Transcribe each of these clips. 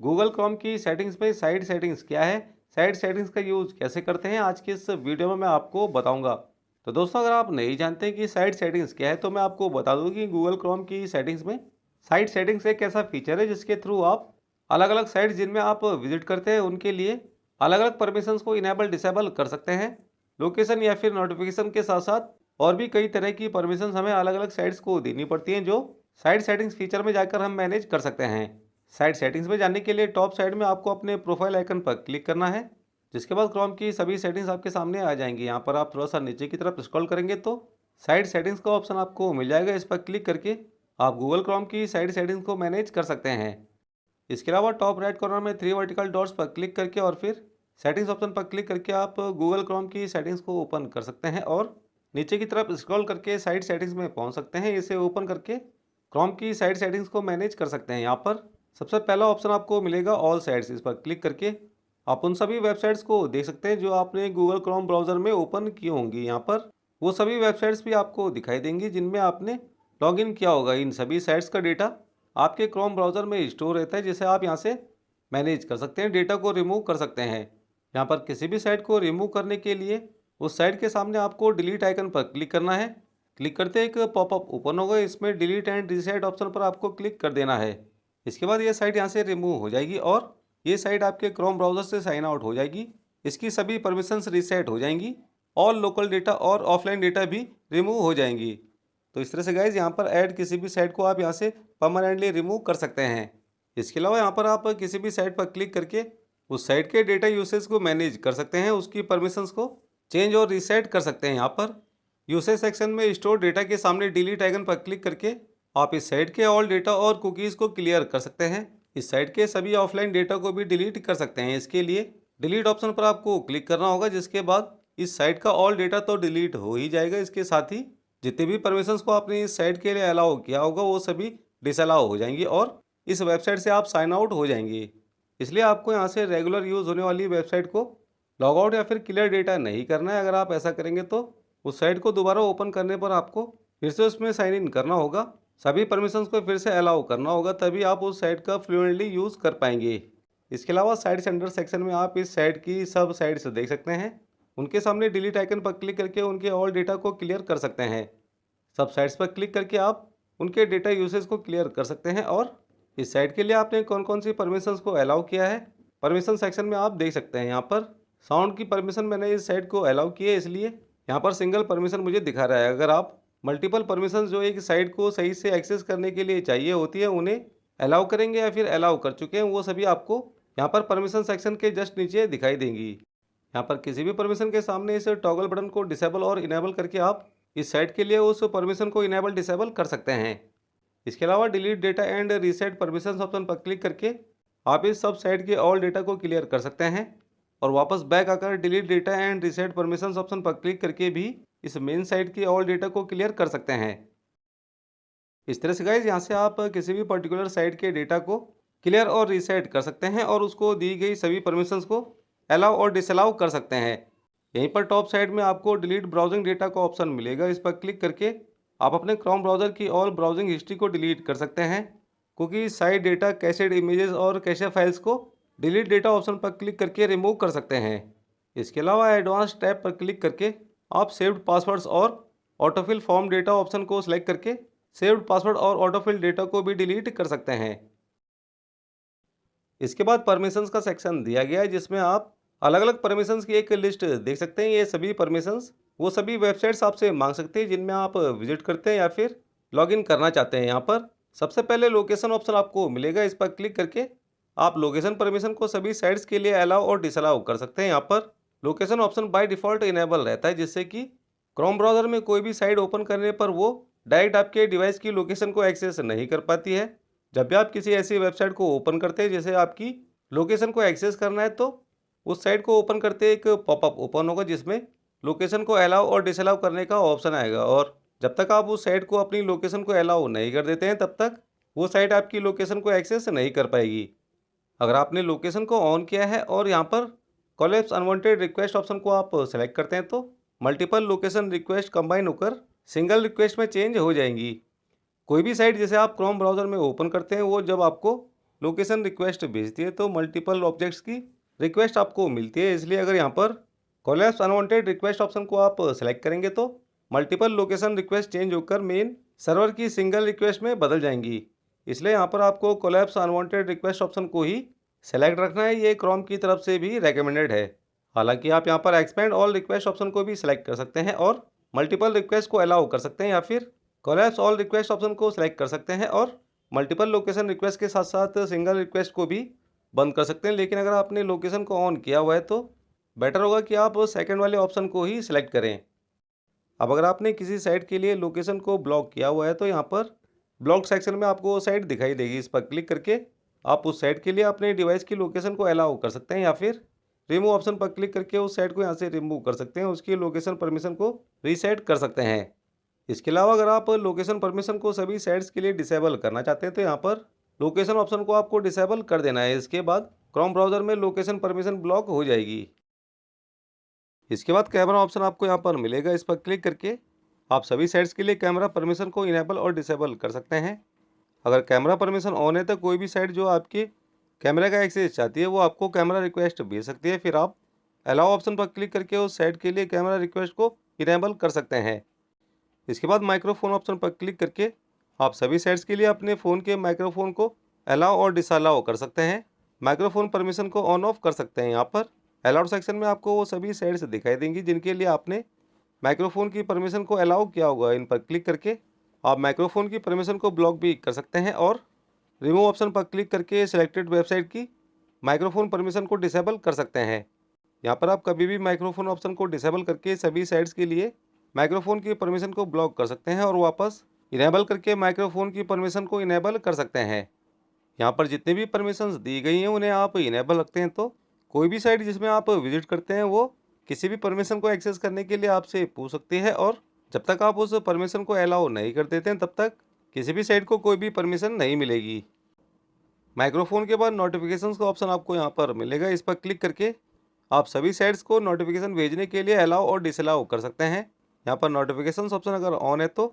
Google Chrome की settings में side settings क्या है, साइड सेटिंग्स का यूज़ कैसे करते हैं, आज की इस वीडियो में मैं आपको बताऊंगा। तो दोस्तों, अगर आप नहीं जानते कि साइड सेटिंग्स क्या है तो मैं आपको बता दूं कि गूगल क्रोम की सेटिंग्स में साइड सेटिंग्स एक ऐसा फीचर है जिसके थ्रू आप अलग अलग साइट जिनमें आप विजिट करते हैं उनके लिए अलग अलग परमिशंस को इनेबल डिसेबल कर सकते हैं। लोकेशन या फिर नोटिफिकेशन के साथ साथ और भी कई तरह की परमिशंस हमें अलग अलग साइट्स को देनी पड़ती हैं, जो साइड सेटिंग्स फीचर में जाकर हम मैनेज कर सकते हैं। साइड सेटिंग्स में जाने के लिए टॉप साइड में आपको अपने प्रोफाइल आइकन पर क्लिक करना है, जिसके बाद क्रोम की सभी सेटिंग्स आपके सामने आ जाएंगी। यहाँ पर आप थोड़ा सा नीचे की तरफ स्क्रॉल करेंगे तो साइड सेटिंग्स का ऑप्शन आपको मिल जाएगा। इस पर क्लिक करके आप गूगल क्रोम की साइड सेटिंग्स को मैनेज कर सकते हैं। इसके अलावा टॉप राइट कॉर्नर में 3 वर्टिकल डॉट्स पर क्लिक करके और फिर सेटिंग्स ऑप्शन पर क्लिक करके आप गूगल क्रोम की सेटिंग्स को ओपन कर सकते हैं और नीचे की तरफ स्क्रॉल करके साइड सेटिंग्स में पहुंच सकते हैं। इसे ओपन करके क्रोम की साइड सेटिंग्स को मैनेज कर सकते हैं। यहाँ पर सबसे पहला ऑप्शन आपको मिलेगा ऑल साइट्स। इस पर क्लिक करके आप उन सभी वेबसाइट्स को देख सकते हैं जो आपने गूगल क्रोम ब्राउज़र में ओपन की होंगी। यहाँ पर वो सभी वेबसाइट्स भी आपको दिखाई देंगी जिनमें आपने लॉगिन किया होगा। इन सभी साइट्स का डेटा आपके क्रोम ब्राउज़र में स्टोर रहता है, जिसे आप यहाँ से मैनेज कर सकते हैं, डेटा को रिमूव कर सकते हैं। यहाँ पर किसी भी साइट को रिमूव करने के लिए उस साइट के सामने आपको डिलीट आइकन पर क्लिक करना है। क्लिक करते एक पॉपअप ओपन होगा, इसमें डिलीट एंड रीसेट ऑप्शन पर आपको क्लिक कर देना है। इसके बाद ये साइट यहाँ से रिमूव हो जाएगी और ये साइट आपके क्रोम ब्राउज़र से साइन आउट हो जाएगी। इसकी सभी परमिशंस रीसेट हो जाएंगी। ऑल लोकल डेटा और ऑफलाइन डेटा भी रिमूव हो जाएंगी। तो इस तरह से गाइज यहाँ पर ऐड किसी भी साइट को आप यहाँ से परमानेंटली रिमूव कर सकते हैं। इसके अलावा यहाँ पर आप किसी भी साइट पर क्लिक करके उस साइट के डेटा यूसेज को मैनेज कर सकते हैं, उसकी परमिशंस को चेंज और रीसेट कर सकते हैं। यहाँ पर यूसेज सेक्शन में स्टोर डेटा के सामने डिलीट आइकन पर क्लिक करके आप इस साइट के ऑल डेटा और कुकीज़ को क्लियर कर सकते हैं। इस साइट के सभी ऑफलाइन डेटा को भी डिलीट कर सकते हैं। इसके लिए डिलीट ऑप्शन पर आपको क्लिक करना होगा, जिसके बाद इस साइट का ऑल डेटा तो डिलीट हो ही जाएगा। इसके साथ ही जितने भी परमिशंस को आपने इस साइट के लिए अलाउ किया होगा वो सभी डिसअलाउ हो जाएंगी और इस वेबसाइट से आप साइन आउट हो जाएंगे। इसलिए आपको यहाँ से रेगुलर यूज़ होने वाली वेबसाइट को लॉग आउट या फिर क्लियर डेटा नहीं करना है। अगर आप ऐसा करेंगे तो उस साइट को दोबारा ओपन करने पर आपको फिर से उसमें साइन इन करना होगा, सभी परमिशंस को फिर से अलाउ करना होगा, तभी आप उस साइट का फ्लुएंटली यूज़ कर पाएंगे। इसके अलावा साइट सेंटर सेक्शन में आप इस साइट की सब साइट्स देख सकते हैं। उनके सामने डिलीट आइकन पर क्लिक करके उनके ऑल डेटा को क्लियर कर सकते हैं। सब साइट्स पर क्लिक करके आप उनके डेटा यूसेज को क्लियर कर सकते हैं और इस साइट के लिए आपने कौन कौन सी परमिशंस को अलाउ किया है परमिशन सेक्शन में आप देख सकते हैं। यहाँ पर साउंड की परमिशन मैंने इस साइट को अलाउ की है, इसलिए यहाँ पर सिंगल परमिशन मुझे दिखा रहा है। अगर आप मल्टीपल परमिशन जो एक साइट को सही से एक्सेस करने के लिए चाहिए होती है उन्हें अलाउ करेंगे या फिर अलाउ कर चुके हैं, वो सभी आपको यहाँ पर परमिशन सेक्शन के जस्ट नीचे दिखाई देंगी। यहाँ पर किसी भी परमिशन के सामने इस टॉगल बटन को डिसेबल और इनेबल करके आप इस साइट के लिए उस परमिशन को इनेबल डिसेबल कर सकते हैं। इसके अलावा delete data and reset permissions option पर क्लिक करके आप इस सब साइट के ऑल डेटा को क्लियर कर सकते हैं और वापस बैक आकर delete data and reset permissions option पर क्लिक करके भी इस मेन साइट के ऑल डेटा को क्लियर कर सकते हैं। इस तरह से गाइज यहाँ से आप किसी भी पर्टिकुलर साइट के डेटा को क्लियर और रीसेट कर सकते हैं और उसको दी गई सभी परमिशंस को अलाउ और डिसअलाउ कर सकते हैं। यहीं पर टॉप साइड में आपको डिलीट ब्राउजिंग डेटा का ऑप्शन मिलेगा। इस पर क्लिक करके आप अपने क्रोम ब्राउज़र की ऑल ब्राउजिंग हिस्ट्री को डिलीट कर सकते हैं, क्योंकि साइट डेटा, कैशेड इमेजेस और कैशे फाइल्स को डिलीट डेटा ऑप्शन पर क्लिक करके रिमूव कर सकते हैं। इसके अलावा एडवांस टैब पर क्लिक करके आप सेव्ड पासवर्ड्स और ऑटोफिल फॉर्म डेटा ऑप्शन को सिलेक्ट करके सेव्ड पासवर्ड और ऑटोफिल डेटा को भी डिलीट कर सकते हैं। इसके बाद परमिशंस का सेक्शन दिया गया है, जिसमें आप अलग अलग परमिशंस की एक लिस्ट देख सकते हैं। ये सभी परमिशंस वो सभी वेबसाइट्स आपसे मांग सकते हैं जिनमें आप विजिट करते हैं या फिर लॉगिन करना चाहते हैं। यहाँ पर सबसे पहले लोकेशन ऑप्शन आपको मिलेगा। इस पर क्लिक करके आप लोकेशन परमिशन को सभी साइट्स के लिए अलाउ और डिसअलाउ कर सकते हैं। यहाँ पर location option by default enable रहता है, जिससे कि क्रोम ब्राउज़र में कोई भी साइट ओपन करने पर वो डायरेक्ट आपके डिवाइस की लोकेशन को एक्सेस नहीं कर पाती है। जब भी आप किसी ऐसी वेबसाइट को ओपन करते हैं जैसे आपकी लोकेशन को एक्सेस करना है, तो उस साइट को ओपन करते एक पॉपअप ओपन होगा जिसमें लोकेशन को अलाउ और डिसअलाउ करने का ऑप्शन आएगा और जब तक आप उस साइट को अपनी लोकेशन को अलाउ नहीं कर देते हैं तब तक वो साइट आपकी लोकेशन को एक्सेस नहीं कर पाएगी। अगर आपने लोकेशन को ऑन किया है और यहाँ पर कॉलेप्स अनवांटेड रिक्वेस्ट ऑप्शन को आप सेलेक्ट करते हैं तो मल्टीपल लोकेशन रिक्वेस्ट कंबाइन होकर सिंगल रिक्वेस्ट में चेंज हो जाएंगी। कोई भी साइट जैसे आप क्रोम ब्राउज़र में ओपन करते हैं वो जब आपको लोकेशन रिक्वेस्ट भेजती है तो मल्टीपल ऑब्जेक्ट्स की रिक्वेस्ट आपको मिलती है। इसलिए अगर यहाँ पर कोलैप्स अनवांटेड रिक्वेस्ट ऑप्शन को आप सेलेक्ट करेंगे तो मल्टीपल लोकेशन रिक्वेस्ट चेंज होकर मेन सर्वर की सिंगल रिक्वेस्ट में बदल जाएंगी। इसलिए यहाँ पर आपको कोलैप्स अनवांटेड रिक्वेस्ट ऑप्शन को ही सेलेक्ट रखना है। ये क्रोम की तरफ से भी रेकमेंडेड है। हालांकि आप यहाँ पर एक्सपेंड ऑल रिक्वेस्ट ऑप्शन को भी सिलेक्ट कर सकते हैं और मल्टीपल रिक्वेस्ट को अलाउ कर सकते हैं, या फिर कोलैप्स ऑल रिक्वेस्ट ऑप्शन को सिलेक्ट कर सकते हैं और मल्टीपल लोकेशन रिक्वेस्ट के साथ साथ सिंगल रिक्वेस्ट को भी बंद कर सकते हैं। लेकिन अगर आपने लोकेशन को ऑन किया हुआ है तो बेटर होगा कि आप सेकंड वाले ऑप्शन को ही सिलेक्ट करें। अब अगर आपने किसी साइट के लिए लोकेशन को ब्लॉक किया हुआ है तो यहाँ पर ब्लॉक सेक्शन में आपको वो साइट दिखाई देगी। इस पर क्लिक करके आप उस साइट के लिए अपने डिवाइस की लोकेशन को अलाउ कर सकते हैं, या फिर रिमूव ऑप्शन पर क्लिक करके उस साइट को यहाँ से रिमूव कर सकते हैं, उसकी लोकेशन परमिशन को रीसेट कर सकते हैं। इसके अलावा अगर आप लोकेशन परमिशन को सभी साइट्स के लिए डिसेबल करना चाहते हैं तो यहाँ पर लोकेशन ऑप्शन को आपको डिसेबल कर देना है। इसके बाद क्रोम ब्राउज़र में लोकेशन परमिशन ब्लॉक हो जाएगी। इसके बाद कैमरा ऑप्शन आपको यहाँ पर मिलेगा। इस पर क्लिक करके आप सभी साइट्स के लिए कैमरा परमिशन को इनेबल और डिसेबल कर सकते हैं। अगर कैमरा परमिशन ऑन है तो कोई भी साइट जो आपके कैमरा का एक्सेस चाहती है वो आपको कैमरा रिक्वेस्ट भेज सकती है। फिर आप अलाउ ऑप्शन पर क्लिक करके उस साइट के लिए कैमरा रिक्वेस्ट को इनेबल कर सकते हैं। इसके बाद माइक्रोफोन ऑप्शन पर क्लिक करके आप सभी साइट्स के लिए अपने फ़ोन के माइक्रोफोन को अलाउ और डिसअलाउ कर सकते हैं। माइक्रोफोन परमिशन को ऑन ऑफ कर सकते हैं। यहाँ पर अलाउड सेक्शन में आपको वो सभी साइट्स दिखाई देंगी जिनके लिए आपने माइक्रोफोन की परमिशन को अलाउ किया होगा। इन पर क्लिक करके आप माइक्रोफोन की परमिशन को ब्लॉक भी कर सकते हैं और रिमूव ऑप्शन पर क्लिक करके सिलेक्टेड वेबसाइट की माइक्रोफोन परमिशन को डिसेबल कर सकते हैं। यहाँ पर आप कभी भी माइक्रोफोन ऑप्शन को डिसेबल करके सभी साइट्स के लिए माइक्रोफोन की परमिशन को ब्लॉक कर सकते हैं और वापस इनेबल करके माइक्रोफोन की परमिशन को इनेबल कर सकते हैं। यहाँ पर जितनी भी परमिशंस दी गई हैं उन्हें आप इनेबल रखते हैं तो कोई भी साइट जिसमें आप विजिट करते हैं वो किसी भी परमिशन को एक्सेस करने के लिए आपसे पूछ सकती है, और जब तक आप उस परमिशन को अलाउ नहीं कर देते हैं तब तक किसी भी साइट को कोई भी परमिशन नहीं मिलेगी। माइक्रोफोन के बाद नोटिफिकेशंस का ऑप्शन आपको यहाँ पर मिलेगा। इस पर क्लिक करके आप सभी साइट्स को नोटिफिकेशन भेजने के लिए अलाउ और डिसअलाउ कर सकते हैं। यहाँ पर नोटिफिकेशंस ऑप्शन अगर ऑन है तो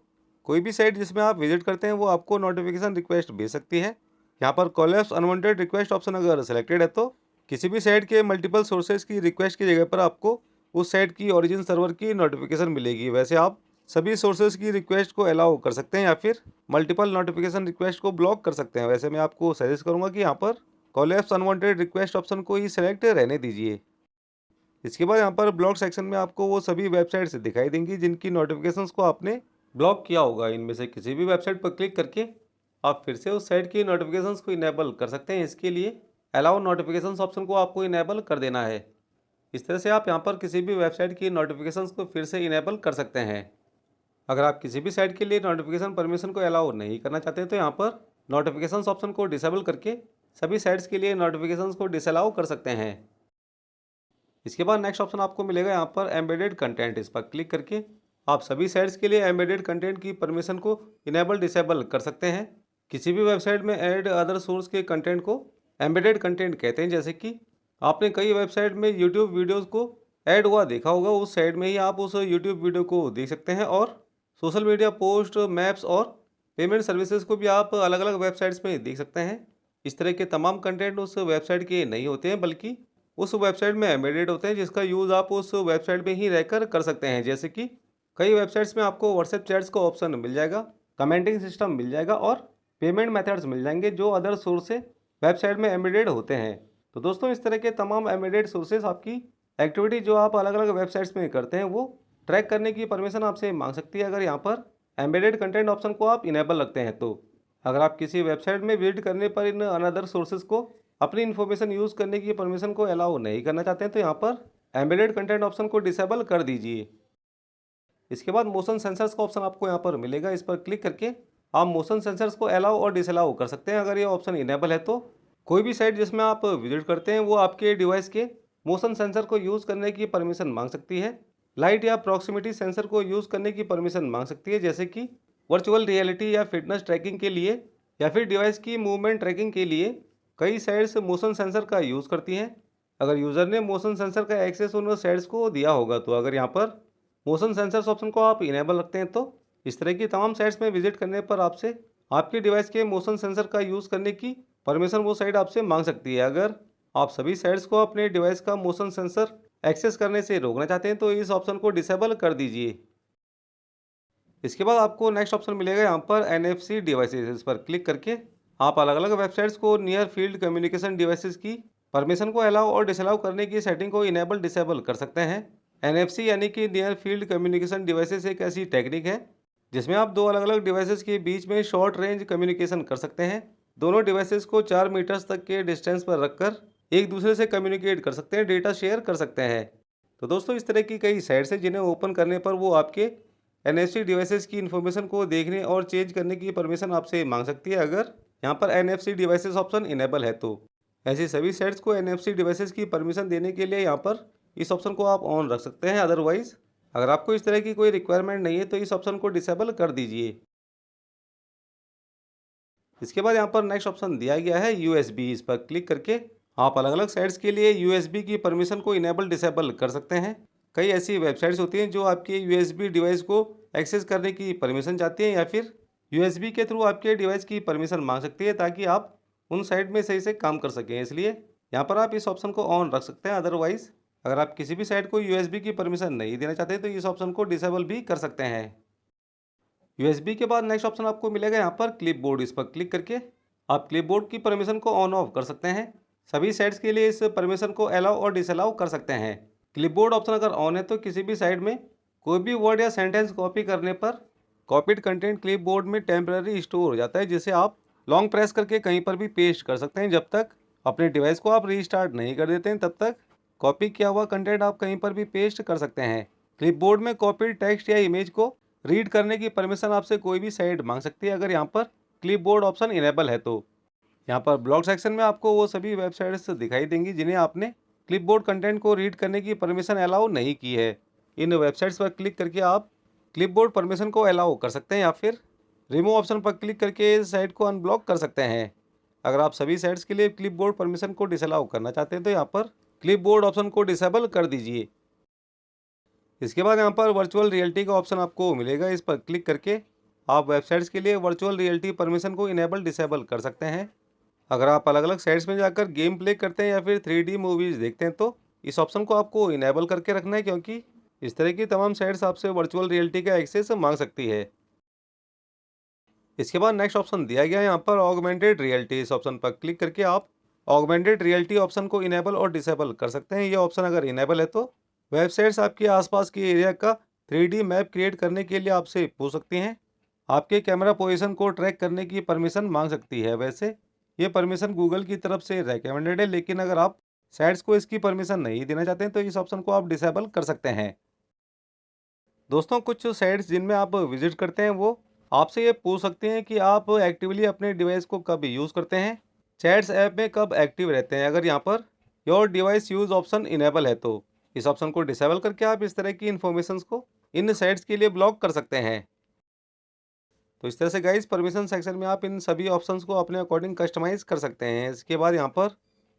कोई भी साइट जिसमें आप विजिट करते हैं वो आपको नोटिफिकेशन रिक्वेस्ट भेज सकती है। यहाँ पर कोलैप्स अनवांटेड रिक्वेस्ट ऑप्शन अगर सेलेक्टेड है तो किसी भी साइट के मल्टीपल सोर्सेज की रिक्वेस्ट की जगह पर आपको उस साइट की ओरिजिन सर्वर की नोटिफिकेशन मिलेगी। वैसे आप सभी सोर्सेज की रिक्वेस्ट को अलाउ कर सकते हैं या फिर मल्टीपल नोटिफिकेशन रिक्वेस्ट को ब्लॉक कर सकते हैं। वैसे मैं आपको सजेस्ट करूंगा कि यहाँ पर कोलैप्स अनवांटेड रिक्वेस्ट ऑप्शन को ही सिलेक्ट रहने दीजिए। इसके बाद यहाँ पर ब्लॉक सेक्शन में आपको वो सभी वेबसाइट्स दिखाई देंगी जिनकी नोटिफिकेशंस को आपने ब्लॉक किया होगा। इनमें से किसी भी वेबसाइट पर क्लिक करके आप फिर से उस साइट की नोटिफिकेशंस को इनेबल कर सकते हैं। इसके लिए अलाउ नोटिफिकेशंस ऑप्शन को आपको इनेबल कर देना है। इस तरह से आप यहाँ पर किसी भी वेबसाइट की नोटिफिकेशंस को फिर से इनेबल कर सकते हैं। अगर आप किसी भी साइट के लिए नोटिफिकेशन परमिशन को अलाउ नहीं करना चाहते तो यहाँ पर नोटिफिकेशंस ऑप्शन को डिसेबल करके सभी साइट्स के लिए नोटिफिकेशंस को डिसअलाउ कर सकते हैं। इसके बाद नेक्स्ट ऑप्शन आपको मिलेगा यहाँ पर एम्बेडेड कंटेंट। इस पर क्लिक करके आप सभी साइट्स के लिए एम्बेडेड कंटेंट की परमिशन को इनेबल डिसेबल कर सकते हैं। किसी भी वेबसाइट में ऐड अदर सोर्स के कंटेंट को एम्बेडेड कंटेंट कहते हैं। जैसे कि आपने कई वेबसाइट में यूट्यूब वीडियोज़ को ऐड हुआ देखा होगा, उस साइट में ही आप उस यूट्यूब वीडियो को देख सकते हैं, और सोशल मीडिया पोस्ट, मैप्स और पेमेंट सर्विसेज को भी आप अलग अलग वेबसाइट्स में देख सकते हैं। इस तरह के तमाम कंटेंट उस वेबसाइट के नहीं होते हैं बल्कि उस वेबसाइट में एम्बेडेड होते हैं, जिसका यूज़ आप उस वेबसाइट में ही रहकर कर सकते हैं। जैसे कि कई वेबसाइट्स में आपको व्हाट्सएप चैट्स का ऑप्शन मिल जाएगा, कमेंटिंग सिस्टम मिल जाएगा और पेमेंट मेथड्स मिल जाएंगे जो अदर सोर्स से वेबसाइट में एम्बेडेड होते हैं। तो दोस्तों, इस तरह के तमाम एम्बेडेड सोर्सेज आपकी एक्टिविटी जो आप अलग अलग वेबसाइट्स में करते हैं वो ट्रैक करने की परमिशन आपसे मांग सकती है, अगर यहाँ पर एम्बेडेड कंटेंट ऑप्शन को आप इनेबल रखते हैं तो। अगर आप किसी वेबसाइट में विजिट करने पर इन अनदर सोर्सेज को अपनी इन्फॉर्मेशन यूज़ करने की परमिशन को अलाउ नहीं करना चाहते हैं तो यहाँ पर एम्बेडेड कंटेंट ऑप्शन को डिसेबल कर दीजिए। इसके बाद मोशन सेंसर्स का ऑप्शन आपको यहाँ पर मिलेगा। इस पर क्लिक करके आप मोशन सेंसर्स को अलाउ और डिसअलाउ कर सकते हैं। अगर ये ऑप्शन इनेबल है तो कोई भी साइट जिसमें आप विजिट करते हैं वो आपके डिवाइस के मोशन सेंसर को यूज़ करने की परमिशन मांग सकती है। लाइट या प्रॉक्सिमिटी सेंसर को यूज़ करने की परमिशन मांग सकती है, जैसे कि वर्चुअल रियलिटी या फिटनेस ट्रैकिंग के लिए या फिर डिवाइस की मूवमेंट ट्रैकिंग के लिए कई साइट्स मोशन सेंसर का यूज़ करती हैं। अगर यूज़र ने मोशन सेंसर का एक्सेस उन साइट्स को दिया होगा तो अगर यहाँ पर मोशन सेंसर्स ऑप्शन को आप इनेबल रखते हैं तो इस तरह की तमाम साइट्स में विजिट करने पर आपसे आपके डिवाइस के मोशन सेंसर का यूज़ करने की परमिशन वो साइट आपसे मांग सकती है। अगर आप सभी साइट्स को अपने डिवाइस का मोशन सेंसर एक्सेस करने से रोकना चाहते हैं तो इस ऑप्शन को डिसेबल कर दीजिए। इसके बाद आपको नेक्स्ट ऑप्शन मिलेगा यहाँ पर NFC डिवाइसेस। इस पर क्लिक करके आप अलग अलग वेबसाइट्स को नियर फील्ड कम्युनिकेशन डिवाइसेस की परमिशन को अलाउ और डिसअलाउ करने की सेटिंग को इनेबल डिसेबल कर सकते हैं। NFC यानी कि नियर फील्ड कम्युनिकेशन डिवाइसेस एक ऐसी टेक्निक है जिसमें आप दो अलग अलग डिवाइसेस के बीच में शॉर्ट रेंज कम्युनिकेशन कर सकते हैं। दोनों डिवाइसेस को 4 मीटर्स तक के डिस्टेंस पर रखकर एक दूसरे से कम्युनिकेट कर सकते हैं, डेटा शेयर कर सकते हैं। तो दोस्तों इस तरह की कई साइट्स हैं जिन्हें ओपन करने पर वो आपके NFC डिवाइसेस की इन्फॉर्मेशन को देखने और चेंज करने की परमिशन आपसे मांग सकती है अगर यहाँ पर NFC डिवाइसेस ऑप्शन इनेबल है तो। ऐसी सभी साइट्स को NFC डिवाइसेस की परमिशन देने के लिए यहाँ पर इस ऑप्शन को आप ऑन रख सकते हैं। अदरवाइज अगर आपको इस तरह की कोई रिक्वायरमेंट नहीं है तो इस ऑप्शन को डिसेबल कर दीजिए। इसके बाद यहाँ पर नेक्स्ट ऑप्शन दिया गया है USB। इस पर क्लिक करके आप अलग अलग साइट्स के लिए USB की परमिशन को इनेबल डिसेबल कर सकते हैं। कई ऐसी वेबसाइट्स होती हैं जो आपके USB डिवाइस को एक्सेस करने की परमिशन चाहती हैं या फिर USB के थ्रू आपके डिवाइस की परमिशन मांग सकती है ताकि आप उन साइट में सही से काम कर सकें। इसलिए यहाँ पर आप इस ऑप्शन को ऑन रख सकते हैं। अदरवाइज अगर आप किसी भी साइट को USB की परमिशन नहीं देना चाहते तो इस ऑप्शन को डिसेबल भी कर सकते हैं। USB के बाद नेक्स्ट ऑप्शन आपको मिलेगा यहाँ पर क्लिपबोर्ड। इस पर क्लिक करके आप क्लिपबोर्ड की परमिशन को ऑन ऑफ कर सकते हैं। सभी साइट्स के लिए इस परमिशन को अलाउ और डिसअलाउ कर सकते हैं। क्लिपबोर्ड ऑप्शन अगर ऑन है तो किसी भी साइट में कोई भी वर्ड या सेंटेंस कॉपी करने पर कॉपीड कंटेंट क्लिपबोर्ड में टेम्पररी स्टोर हो जाता है, जिसे आप लॉन्ग प्रेस करके कहीं पर भी पेस्ट कर सकते हैं। जब तक अपने डिवाइस को आप रीस्टार्ट नहीं कर देते हैं तब तक कॉपी किया हुआ कंटेंट आप कहीं पर भी पेस्ट कर सकते हैं। क्लिपबोर्ड में कॉपीड टेक्स्ट या इमेज को रीड करने की परमिशन आपसे कोई भी साइट मांग सकती है अगर यहाँ पर क्लिपबोर्ड ऑप्शन इनेबल है तो। यहाँ पर ब्लॉग सेक्शन में आपको वो सभी वेबसाइट्स दिखाई देंगी जिन्हें आपने क्लिपबोर्ड कंटेंट को रीड करने की परमिशन अलाउ नहीं की है। इन वेबसाइट्स पर क्लिक करके आप क्लिपबोर्ड परमिशन को अलाउ कर सकते हैं या फिर रिमूव ऑप्शन पर क्लिक करके इस साइट को अनब्लॉक कर सकते हैं। अगर आप सभी साइट्स के लिए क्लिपबोर्ड परमिशन को डिसअलाउ करना चाहते हैं तो यहाँ पर क्लिपबोर्ड ऑप्शन को डिसेबल कर दीजिए। इसके बाद यहाँ पर वर्चुअल रियलिटी का ऑप्शन आपको मिलेगा। इस पर क्लिक करके आप वेबसाइट्स के लिए वर्चुअल रियलिटी परमिशन को इनेबल डिसेबल कर सकते हैं। अगर आप अलग अलग साइट्स में जाकर गेम प्ले करते हैं या फिर 3D मूवीज़ देखते हैं तो इस ऑप्शन को आपको इनेबल करके रखना है, क्योंकि इस तरह की तमाम साइट्स आपसे वर्चुअल रियलिटी का एक्सेस मांग सकती है। इसके बाद नेक्स्ट ऑप्शन दिया गया है यहाँ पर ऑगमेंटेड रियलिटी। इस ऑप्शन पर क्लिक करके आप ऑगमेंटेड रियलिटी ऑप्शन को इनेबल और डिसेबल कर सकते हैं। ये ऑप्शन अगर इनेबल है तो वेबसाइट्स आपके आसपास के एरिया का 3D मैप क्रिएट करने के लिए आपसे पूछ सकती हैं। आपके कैमरा पोजीशन को ट्रैक करने की परमिशन मांग सकती है। वैसे ये परमिशन गूगल की तरफ से रेकमेंडेड है, लेकिन अगर आप साइट्स को इसकी परमिशन नहीं देना चाहते हैं तो इस ऑप्शन को आप डिसेबल कर सकते हैं। दोस्तों कुछ साइट्स जिनमें आप विजिट करते हैं वो आपसे ये पूछ सकते हैं कि आप एक्टिवली अपने डिवाइस को कब यूज़ करते हैं, चैट्स ऐप में कब एक्टिव रहते हैं। अगर यहाँ per your device use option enable है तो इस ऑप्शन को डिसेबल करके आप इस तरह की इन्फॉर्मेशन को इन साइट्स के लिए ब्लॉक कर सकते हैं। तो इस तरह से गाइस परमिशन सेक्शन में आप इन सभी ऑप्शंस को अपने अकॉर्डिंग कस्टमाइज कर सकते हैं। इसके बाद यहाँ पर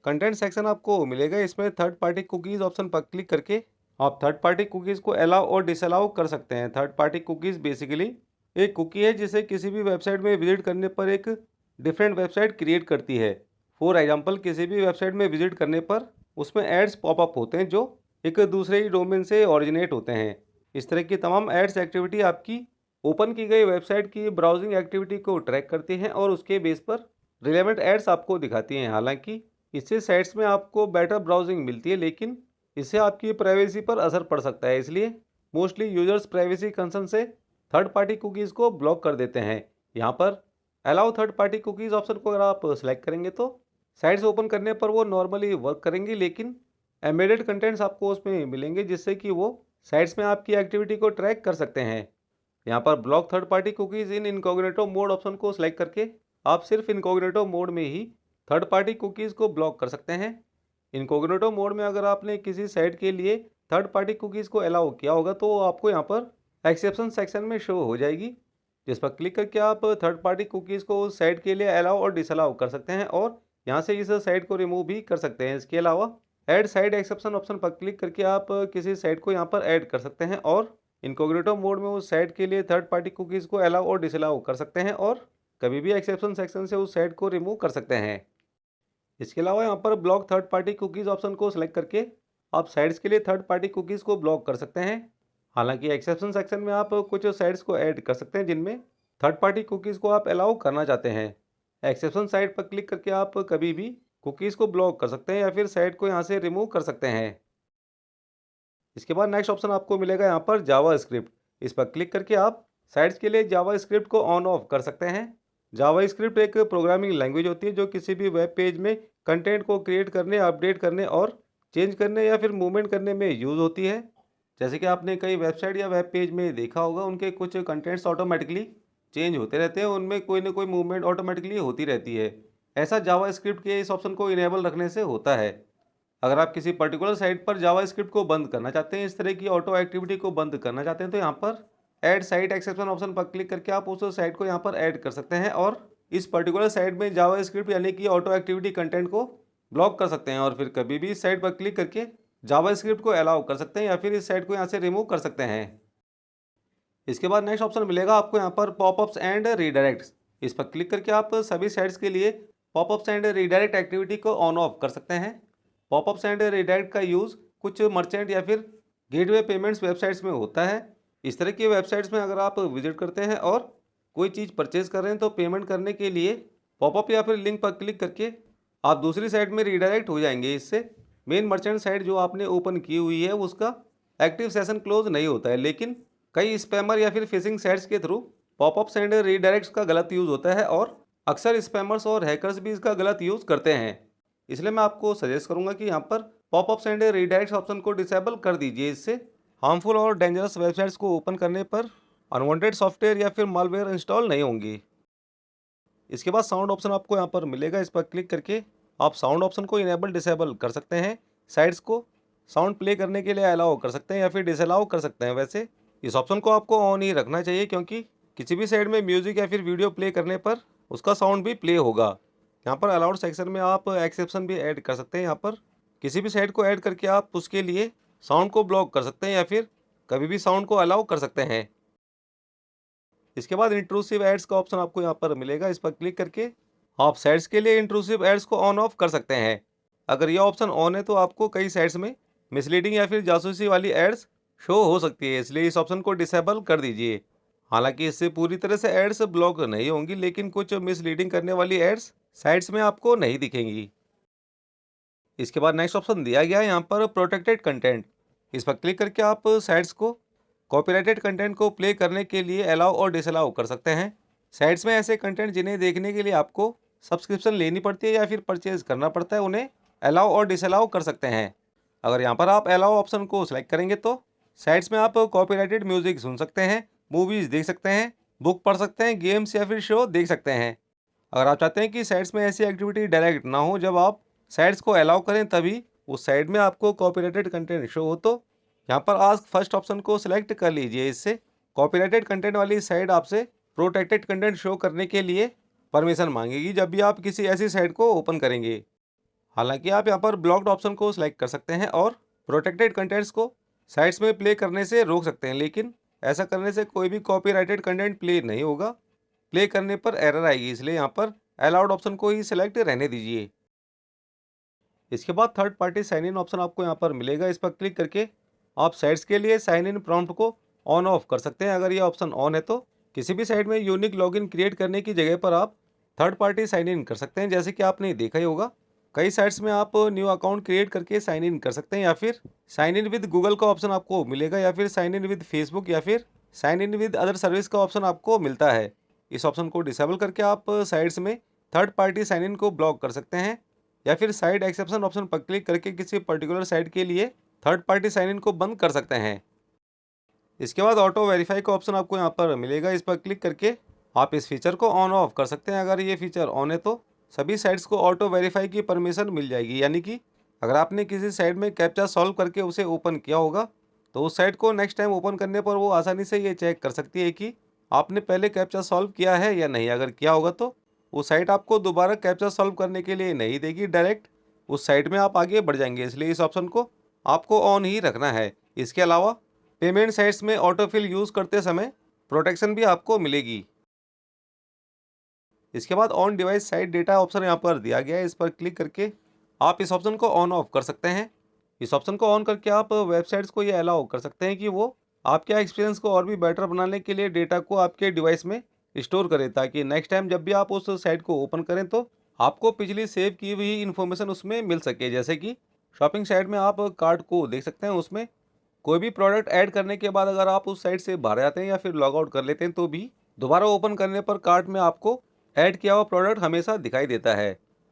कंटेंट सेक्शन आपको मिलेगा। इसमें थर्ड पार्टी कुकीज़ ऑप्शन पर क्लिक करके आप थर्ड पार्टी कुकीज़ को अलाउ और डिसअलाउ कर सकते हैं। थर्ड पार्टी कुकीज़ बेसिकली एक कुकी है जिसे किसी भी वेबसाइट में विजिट करने पर एक डिफरेंट वेबसाइट क्रिएट करती है। फॉर एग्जाम्पल किसी भी वेबसाइट में विजिट करने पर उसमें एड्स पॉपअप होते हैं जो एक दूसरे ही डोमेन से ऑरिजिनेट होते हैं। इस तरह की तमाम एड्स एक्टिविटी आपकी ओपन की गई वेबसाइट की ब्राउजिंग एक्टिविटी को ट्रैक करती हैं और उसके बेस पर रिलेवेंट एड्स आपको दिखाती हैं। हालांकि इससे साइट्स में आपको बेटर ब्राउजिंग मिलती है, लेकिन इससे आपकी प्राइवेसी पर असर पड़ सकता है। इसलिए मोस्टली यूजर्स प्राइवेसी कंसर्न से थर्ड पार्टी कुकीज़ को ब्लॉक कर देते हैं। यहाँ पर allow third party cookies option को अगर आप सेलेक्ट करेंगे तो साइट्स ओपन करने पर वो नॉर्मली वर्क करेंगी, लेकिन एम्बेडेड कंटेंट्स आपको उसमें मिलेंगे जिससे कि वो साइट्स में आपकी एक्टिविटी को ट्रैक कर सकते हैं। यहाँ पर block third party cookies in incognito mode option को सिलेक्ट करके आप सिर्फ इनकॉग्निटो मोड में ही थर्ड पार्टी कुकीज़ को ब्लॉक कर सकते हैं। इनकॉग्निटो मोड में अगर आपने किसी साइट के लिए थर्ड पार्टी कुकीज़ को अलाउ किया होगा तो आपको यहाँ पर एक्सेप्शन सेक्शन में शो हो जाएगी, जिस पर क्लिक करके आप थर्ड पार्टी कुकीज़ को उस साइट के लिए अलाउ और डिसअलाउ कर सकते हैं और यहाँ से इस साइट को रिमूव भी कर सकते हैं। इसके अलावा ऐड साइट एक्सेप्शन ऑप्शन पर क्लिक करके आप किसी साइट को यहाँ पर ऐड कर सकते हैं और इनकॉग्निटो मोड में उस साइट के लिए थर्ड पार्टी कुकीज़ को अलाउ और डिसअलाउ कर सकते हैं और कभी भी एक्सेप्शन सेक्शन से उस साइट को रिमूव कर सकते हैं। इसके अलावा यहाँ पर block third party cookies option को सिलेक्ट करके आप साइट्स के लिए थर्ड पार्टी कुकीज़ को ब्लॉक कर सकते हैं। हालांकि एक्सेप्शन सेक्शन में आप कुछ साइट्स को ऐड कर सकते हैं जिनमें थर्ड पार्टी कुकीज़ को आप अलाउ करना चाहते हैं। एक्सेप्शन साइट पर क्लिक करके आप कभी भी कुकीज़ को ब्लॉक कर सकते हैं या फिर साइट को यहाँ से रिमूव कर सकते हैं। इसके बाद नेक्स्ट ऑप्शन आपको मिलेगा यहाँ पर जावा स्क्रिप्ट। इस पर क्लिक करके आप साइट्स के लिए जावा स्क्रिप्ट को ऑन ऑफ कर सकते हैं। जावा स्क्रिप्ट एक प्रोग्रामिंग लैंग्वेज होती है जो किसी भी वेब पेज में कंटेंट को क्रिएट करने, अपडेट करने और चेंज करने या फिर मूवमेंट करने में यूज़ होती है। जैसे कि आपने कई वेबसाइट या वेब पेज में देखा होगा, उनके कुछ कंटेंट्स ऑटोमेटिकली चेंज होते रहते हैं, उनमें कोई ना कोई मूवमेंट ऑटोमेटिकली होती रहती है। ऐसा जावा स्क्रिप्ट के इस ऑप्शन को इनेबल रखने से होता है। अगर आप किसी पर्टिकुलर साइट पर जावा स्क्रिप्ट को बंद करना चाहते हैं, इस तरह की ऑटो एक्टिविटी को बंद करना चाहते हैं, तो यहाँ पर ऐड साइट एक्सेप्शन ऑप्शन पर क्लिक करके आप उस साइट को यहाँ पर ऐड कर सकते हैं और इस पर्टिकुलर साइट में जावा स्क्रिप्ट यानी कि ऑटो एक्टिविटी कंटेंट को ब्लॉक कर सकते हैं और फिर कभी भी इस साइट पर क्लिक करके जावा स्क्रिप्ट को अलाउ कर सकते हैं या फिर इस साइट को यहाँ से रिमूव कर सकते हैं। इसके बाद नेक्स्ट ऑप्शन मिलेगा आपको यहाँ पर पॉपअप्स एंड रीडायरेक्ट्स। इस पर क्लिक करके आप सभी साइट्स के लिए पॉपअप्स एंड रीडायरेक्ट एक्टिविटी को ऑन ऑफ कर सकते हैं। पॉपअप्स एंड रीडायरेक्ट का यूज़ कुछ मर्चेंट या फिर गेटवे पेमेंट्स वेबसाइट्स में होता है। इस तरह की वेबसाइट्स में अगर आप विजिट करते हैं और कोई चीज़ परचेज कर रहे हैं तो पेमेंट करने के लिए पॉपअप या फिर लिंक पर क्लिक करके आप दूसरी साइट में रीडायरेक्ट हो जाएंगे। इससे मेन मर्चेंट साइट जो आपने ओपन की हुई है उसका एक्टिव सेशन क्लोज नहीं होता है, लेकिन कई स्पैमर या फिर फिशिंग साइट्स के थ्रू पॉपअप्स एंड रीडायरेक्ट्स का गलत यूज़ होता है और अक्सर स्पैमर्स और हैकर्स भी इसका गलत यूज़ करते हैं। इसलिए मैं आपको सजेस्ट करूंगा कि यहाँ पर पॉपअप्स एंड रीडायरेक्ट्स ऑप्शन को डिसेबल कर दीजिए। इससे हार्मफुल और डेंजरस वेबसाइट्स को ओपन करने पर अनवांटेड सॉफ्टवेयर या फिर मालवेयर इंस्टॉल नहीं होंगी। इसके बाद साउंड ऑप्शन आपको यहाँ पर मिलेगा। इस पर क्लिक करके आप साउंड ऑप्शन को इनेबल डिसेबल कर सकते हैं। साइट्स को साउंड प्ले करने के लिए अलाउ कर सकते हैं या फिर डिसअलाउ कर सकते हैं। वैसे इस ऑप्शन को आपको ऑन ही रखना चाहिए क्योंकि किसी भी साइट में म्यूजिक या फिर वीडियो प्ले करने पर उसका साउंड भी प्ले होगा। यहाँ पर अलाउड सेक्शन में आप एक्सेप्शन भी ऐड कर सकते हैं। यहाँ पर किसी भी साइट को ऐड करके आप उसके लिए साउंड को ब्लॉक कर सकते हैं या फिर कभी भी साउंड को अलाउ कर सकते हैं। इसके बाद इंट्रूसिव एड्स का ऑप्शन आपको यहाँ पर मिलेगा। इस पर क्लिक करके आप साइट्स के लिए इंट्रूसिव एड्स को ऑन ऑफ कर सकते हैं। अगर यह ऑप्शन ऑन है तो आपको कई साइट्स में मिसलीडिंग या फिर जासूसी वाली एड्स शो हो सकती है, इसलिए इस ऑप्शन को डिसेबल कर दीजिए। हालांकि इससे पूरी तरह से एड्स ब्लॉक नहीं होंगी, लेकिन कुछ मिसलीडिंग करने वाली एड्स साइट्स में आपको नहीं दिखेंगी। इसके बाद नेक्स्ट ऑप्शन दिया गया है यहाँ पर प्रोटेक्टेड कंटेंट। इस पर क्लिक करके आप साइट्स को कॉपीराइटेड कंटेंट को प्ले करने के लिए अलाउ और डिसअलाउ कर सकते हैं। साइट्स में ऐसे कंटेंट जिन्हें देखने के लिए आपको सब्सक्रिप्शन लेनी पड़ती है या फिर परचेज करना पड़ता है, उन्हें अलाउ और डिसअलाउ कर सकते हैं। अगर यहाँ पर आप अलाउ ऑप्शन को सिलेक्ट करेंगे तो साइट्स में आप कॉपीराइटेड म्यूजिक सुन सकते हैं, मूवीज़ देख सकते हैं, बुक पढ़ सकते हैं, गेम्स या फिर शो देख सकते हैं। अगर आप चाहते हैं कि साइट्स में ऐसी एक्टिविटी डायरेक्ट ना हो, जब आप साइट्स को अलाउ करें तभी उस साइट में आपको कॉपीराइटेड कंटेंट शो हो, तो यहाँ पर आस्क फर्स्ट ऑप्शन को सिलेक्ट कर लीजिए। इससे कॉपीराइटेड कंटेंट वाली साइट आपसे प्रोटेक्टेड कंटेंट शो करने के लिए परमिशन मांगेगी जब भी आप किसी ऐसी साइट को ओपन करेंगे। हालांकि आप यहाँ पर ब्लॉक्ड ऑप्शन को सिलेक्ट कर सकते हैं और प्रोटेक्टेड कंटेंट्स को साइट्स में प्ले करने से रोक सकते हैं, लेकिन ऐसा करने से कोई भी कॉपीराइटेड कंटेंट प्ले नहीं होगा। प्ले करने पर एरर आएगी, इसलिए यहाँ पर अलाउड ऑप्शन को ही सिलेक्ट रहने दीजिए। इसके बाद third party sign in option आपको यहाँ पर मिलेगा। इस पर क्लिक करके आप साइट्स के लिए साइन इन प्रॉम्प्ट को ऑन ऑफ कर सकते हैं। अगर ये ऑप्शन ऑन है तो किसी भी साइट में यूनिक लॉगिन क्रिएट करने की जगह पर आप थर्ड पार्टी साइन इन कर सकते हैं। जैसे कि आपने देखा ही होगा, कई साइट्स में आप न्यू अकाउंट क्रिएट करके साइन इन कर सकते हैं या फिर साइन इन विद गूगल का ऑप्शन आपको मिलेगा या फिर साइन इन विद फेसबुक या फिर sign in with other service का ऑप्शन आपको मिलता है। इस ऑप्शन को डिसेबल करके आप साइट्स में थर्ड पार्टी साइन इन को ब्लॉक कर सकते हैं या फिर साइट एक्सेप्शन ऑप्शन पर क्लिक करके किसी पर्टिकुलर साइट के लिए थर्ड पार्टी साइन इन को बंद कर सकते हैं। इसके बाद ऑटो वेरीफाई का ऑप्शन आपको यहाँ पर मिलेगा। इस पर क्लिक करके आप इस फीचर को ऑन ऑफ कर सकते हैं। अगर ये फीचर ऑन है तो सभी साइट्स को ऑटो वेरीफाई की परमिशन मिल जाएगी, यानी कि अगर आपने किसी साइट में कैप्चा सॉल्व करके उसे ओपन किया होगा तो उस साइट को नेक्स्ट टाइम ओपन करने पर वो आसानी से ये चेक कर सकती है कि आपने पहले कैप्चा सॉल्व किया है या नहीं। अगर किया होगा तो वो साइट आपको दोबारा कैप्चा सॉल्व करने के लिए नहीं देगी, डायरेक्ट उस साइट में आप आगे बढ़ जाएंगे। इसलिए इस ऑप्शन को आपको ऑन ही रखना है। इसके अलावा पेमेंट साइट्स में ऑटोफिल यूज़ करते समय प्रोटेक्शन भी आपको मिलेगी। इसके बाद on device site data option यहाँ पर दिया गया है, इस पर क्लिक करके आप इस ऑप्शन को ऑन ऑफ कर सकते हैं। इस ऑप्शन को ऑन करके आप वेबसाइट्स को ये अलाउ कर सकते हैं कि वो आपके एक्सपीरियंस को और भी बेटर बनाने के लिए डेटा को आपके डिवाइस में स्टोर करें, ताकि नेक्स्ट टाइम जब भी आप उस साइट को ओपन करें तो आपको पिछली सेव की हुई इन्फॉर्मेशन उसमें मिल सके। जैसे कि शॉपिंग साइट में आप कार्ट को देख सकते हैं, उसमें कोई भी प्रोडक्ट ऐड करने के बाद अगर आप उस साइट से बाहर आते हैं या फिर लॉग आउट कर लेते हैं तो भी दोबारा ओपन करने पर कार्ट में आपको ऐड किया हुआ प्रोडक्ट हमेशा दिखाई देता है।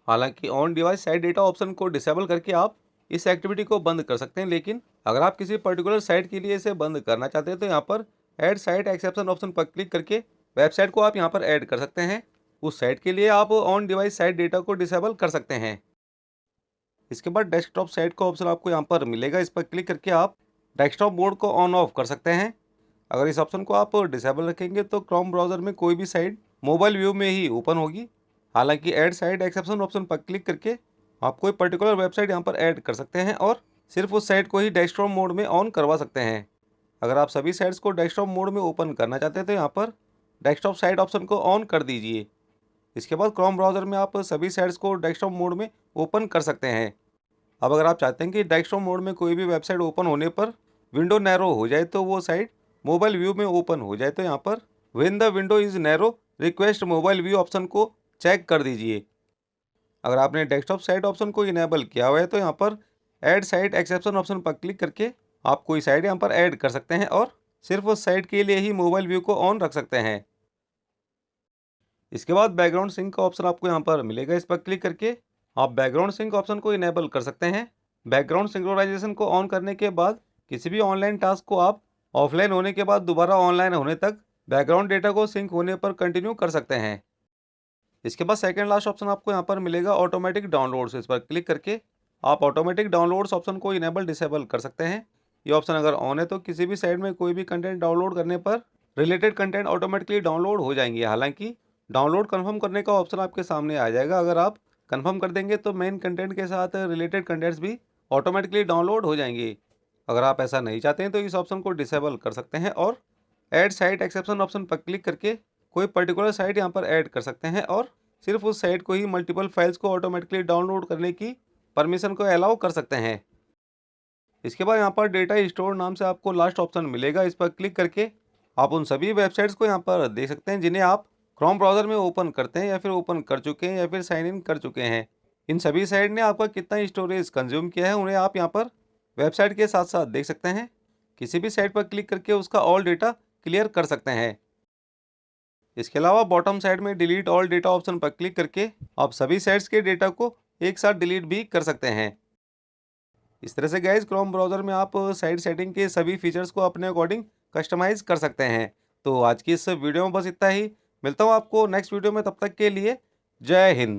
हालांकि on device site data option को डिसेबल करके आप इस एक्टिविटी को बंद कर सकते हैं, लेकिन अगर आप किसी पर्टिकुलर साइट के लिए इसे बंद करना चाहते हैं तो यहाँ पर ऐड साइट एक्सेप्शन ऑप्शन पर क्लिक करके वेबसाइट को आप यहाँ पर ऐड कर सकते हैं। उस साइट के लिए आप ऑन डिवाइस साइट डेटा को डिसेबल कर सकते हैं। इसके बाद डेस्कटॉप साइट का ऑप्शन आपको यहाँ पर मिलेगा, इस पर क्लिक करके आप डेस्कटॉप मोड को ऑन ऑफ कर सकते हैं। अगर इस ऑप्शन को आप डिसेबल रखेंगे तो क्रोम ब्राउज़र में कोई भी साइट मोबाइल व्यू में ही ओपन होगी। हालांकि ऐड साइट एक्सेप्शन ऑप्शन पर क्लिक करके आप कोई पर्टिकुलर वेबसाइट यहाँ पर ऐड कर सकते हैं और सिर्फ उस साइट को ही डेस्कटॉप मोड में ऑन करवा सकते हैं। अगर आप सभी साइट्स को डेस्कटॉप मोड में ओपन करना चाहते हैं तो यहाँ पर डेस्कटॉप साइट ऑप्शन को ऑन कर दीजिए। इसके बाद क्रोम ब्राउज़र में आप सभी साइट्स को डेस्कटॉप मोड में ओपन कर सकते हैं। अब अगर आप चाहते हैं कि डेस्कटॉप मोड में कोई भी वेबसाइट ओपन होने पर विंडो नैरो हो जाए तो वो साइट मोबाइल व्यू में ओपन हो जाए, तो यहाँ पर when the window is narrow request mobile view option को चेक कर दीजिए। अगर आपने डेस्कटॉप साइट ऑप्शन को इनेबल किया हुआ है तो यहाँ पर ऐड साइट एक्सेप्शन ऑप्शन पर क्लिक करके आप कोई साइट यहाँ पर ऐड कर सकते हैं और सिर्फ उस साइट के लिए ही मोबाइल व्यू को ऑन रख सकते हैं। इसके बाद बैकग्राउंड सिंक का ऑप्शन आपको यहाँ पर मिलेगा, इस पर क्लिक करके आप बैकग्राउंड सिंक ऑप्शन को इनेबल कर सकते हैं। बैकग्राउंड सिंक्रोनाइजेशन को ऑन करने के बाद किसी भी ऑनलाइन टास्क को आप ऑफलाइन होने के बाद दोबारा ऑनलाइन होने तक बैकग्राउंड डेटा को सिंक होने पर कंटिन्यू कर सकते हैं। इसके बाद सेकंड लास्ट ऑप्शन आपको यहाँ पर मिलेगा ऑटोमेटिक डाउनलोड्स, इस पर क्लिक करके आप ऑटोमेटिक डाउनलोड्स ऑप्शन को इनेबल डिसेबल कर सकते हैं। ये ऑप्शन अगर ऑन है तो किसी भी साइट में कोई भी कंटेंट डाउनलोड करने पर रिलेटेड कंटेंट ऑटोमेटिकली डाउनलोड हो जाएंगे। हालांकि डाउनलोड कन्फर्म करने का ऑप्शन आपके सामने आ जाएगा, अगर आप कन्फर्म कर देंगे तो मेन कंटेंट के साथ रिलेटेड कंटेंट्स भी ऑटोमेटिकली डाउनलोड हो जाएंगे। अगर आप ऐसा नहीं चाहते हैं तो इस ऑप्शन को डिसेबल कर सकते हैं और ऐड साइट एक्सेप्शन ऑप्शन पर क्लिक करके कोई पर्टिकुलर साइट यहाँ पर ऐड कर सकते हैं और सिर्फ उस साइट को ही मल्टीपल फाइल्स को ऑटोमेटिकली डाउनलोड करने की परमिशन को अलाउ कर सकते हैं। इसके बाद यहाँ पर डेटा स्टोर नाम से आपको लास्ट ऑप्शन मिलेगा, इस पर क्लिक करके आप उन सभी वेबसाइट्स को यहाँ पर देख सकते हैं जिन्हें आप क्रोम ब्राउज़र में ओपन करते हैं या फिर ओपन कर चुके हैं या फिर साइन इन कर चुके हैं। इन सभी साइट ने आपका कितना स्टोरेज कंज्यूम किया है उन्हें आप यहाँ पर वेबसाइट के साथ साथ देख सकते हैं। किसी भी साइट पर क्लिक करके उसका ऑल डेटा क्लियर कर सकते हैं। इसके अलावा बॉटम साइड में डिलीट ऑल डेटा ऑप्शन पर क्लिक करके आप सभी साइट्स के डेटा को एक साथ डिलीट भी कर सकते हैं। इस तरह से गाइज क्रोम ब्राउज़र में आप साइट सेटिंग के सभी फीचर्स को अपने अकॉर्डिंग कस्टमाइज कर सकते हैं। तो आज की इस वीडियो में बस इतना ही। मिलता हूँ आपको नेक्स्ट वीडियो में, तब तक के लिए जय हिंद।